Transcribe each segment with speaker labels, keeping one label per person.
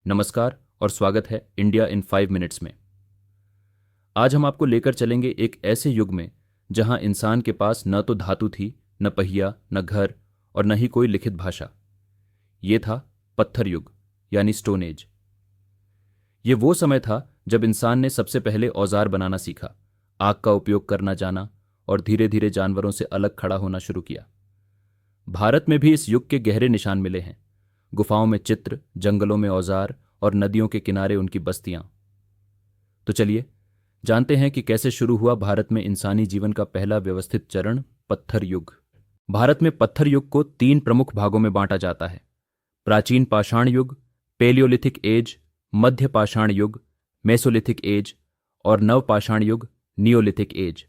Speaker 1: नमस्कार और स्वागत है इंडिया इन 5 मिनट्स में। आज हम आपको लेकर चलेंगे एक ऐसे युग में जहां इंसान के पास न तो धातु थी, न पहिया, न घर और न ही कोई लिखित भाषा। ये था पत्थर युग यानी स्टोन एज। ये वो समय था जब इंसान ने सबसे पहले औजार बनाना सीखा, आग का उपयोग करना जाना और धीरे धीरे जानवरों से अलग खड़ा होना शुरू किया। भारत में भी इस युग के गहरे निशान मिले हैं। गुफाओं में चित्र, जंगलों में औजार और नदियों के किनारे उनकी बस्तियां। तो चलिए जानते हैं कि कैसे शुरू हुआ भारत में इंसानी जीवन का पहला व्यवस्थित चरण, पत्थर युग। भारत में पत्थर युग को 3 प्रमुख भागों में बांटा जाता है: प्राचीन पाषाण युग, पेलियोलिथिक एज, मध्य पाषाण युग, मेसोलिथिक एज और नव पाषाण युग, नियोलिथिक एज।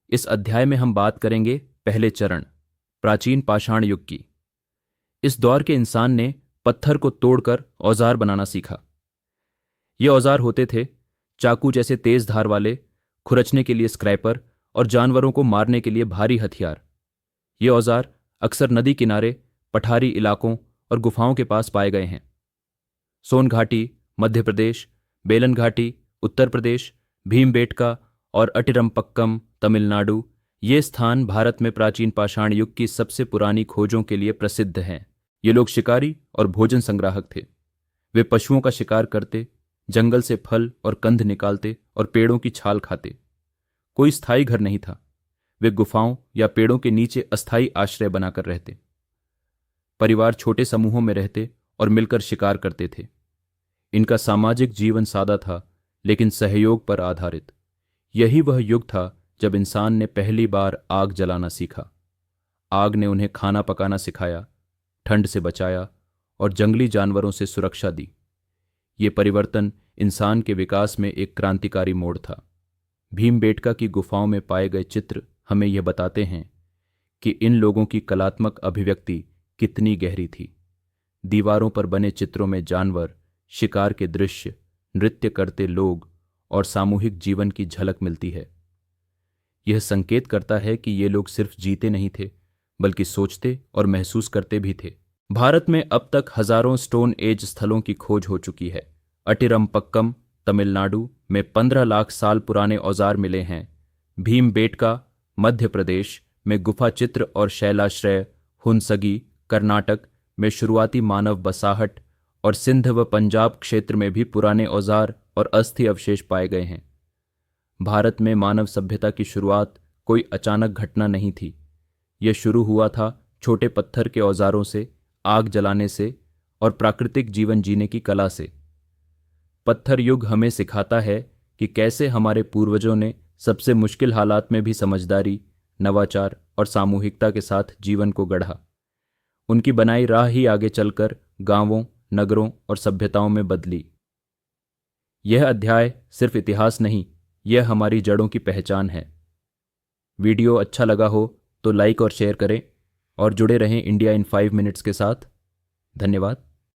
Speaker 1: इस अध्याय में हम बात करेंगे पहले चरण, प्राचीन पाषाण युग की। इस दौर के इंसान ने पत्थर को तोड़कर औजार बनाना सीखा। ये औजार होते थे चाकू जैसे तेज धार वाले, खुरचने के लिए स्क्रैपर और जानवरों को मारने के लिए भारी हथियार। ये औजार अक्सर नदी किनारे, पठारी इलाकों और गुफाओं के पास पाए गए हैं। सोन घाटी मध्य प्रदेश, बेलन घाटी उत्तर प्रदेश, भीमबेटका और अटिरमपक्कम तमिलनाडु, ये स्थान भारत में प्राचीन पाषाण युग की सबसे पुरानी खोजों के लिए प्रसिद्ध हैं। ये लोग शिकारी और भोजन संग्राहक थे। वे पशुओं का शिकार करते, जंगल से फल और कंद निकालते और पेड़ों की छाल खाते। कोई स्थायी घर नहीं था। वे गुफाओं या पेड़ों के नीचे अस्थायी आश्रय बनाकर रहते। परिवार छोटे समूहों में रहते और मिलकर शिकार करते थे। इनका सामाजिक जीवन सादा था, लेकिन सहयोग पर आधारित। यही वह युग था जब इंसान ने पहली बार आग जलाना सीखा। आग ने उन्हें खाना पकाना सिखाया, ठंड से बचाया और जंगली जानवरों से सुरक्षा दी। ये परिवर्तन इंसान के विकास में एक क्रांतिकारी मोड़ था। भीमबेटका की गुफाओं में पाए गए चित्र हमें यह बताते हैं कि इन लोगों की कलात्मक अभिव्यक्ति कितनी गहरी थी। दीवारों पर बने चित्रों में जानवर, शिकार के दृश्य, नृत्य करते लोग और सामूहिक जीवन की झलक मिलती है। यह संकेत करता है कि ये लोग सिर्फ जीते नहीं थे, बल्कि सोचते और महसूस करते भी थे। भारत में अब तक हजारों स्टोन एज स्थलों की खोज हो चुकी है। अटिरमपक्कम तमिलनाडु में 15 लाख साल पुराने औजार मिले हैं। भीमबेटका मध्य प्रदेश में गुफा चित्र और शैलाश्रय, हुंसगी कर्नाटक में शुरुआती मानव बसाहट और सिंध व पंजाब क्षेत्र में भी पुराने औजार और अस्थि अवशेष पाए गए हैं। भारत में मानव सभ्यता की शुरुआत कोई अचानक घटना नहीं थी। यह शुरू हुआ था छोटे पत्थर के औजारों से, आग जलाने से और प्राकृतिक जीवन जीने की कला से। पत्थर युग हमें सिखाता है कि कैसे हमारे पूर्वजों ने सबसे मुश्किल हालात में भी समझदारी, नवाचार और सामूहिकता के साथ जीवन को गढ़ा। उनकी बनाई राह ही आगे चलकर गांवों, नगरों और सभ्यताओं में बदली। यह अध्याय सिर्फ इतिहास नहीं, यह हमारी जड़ों की पहचान है। वीडियो अच्छा लगा हो तो लाइक और शेयर करें और जुड़े रहें इंडिया इन 5 मिनट्स के साथ। धन्यवाद।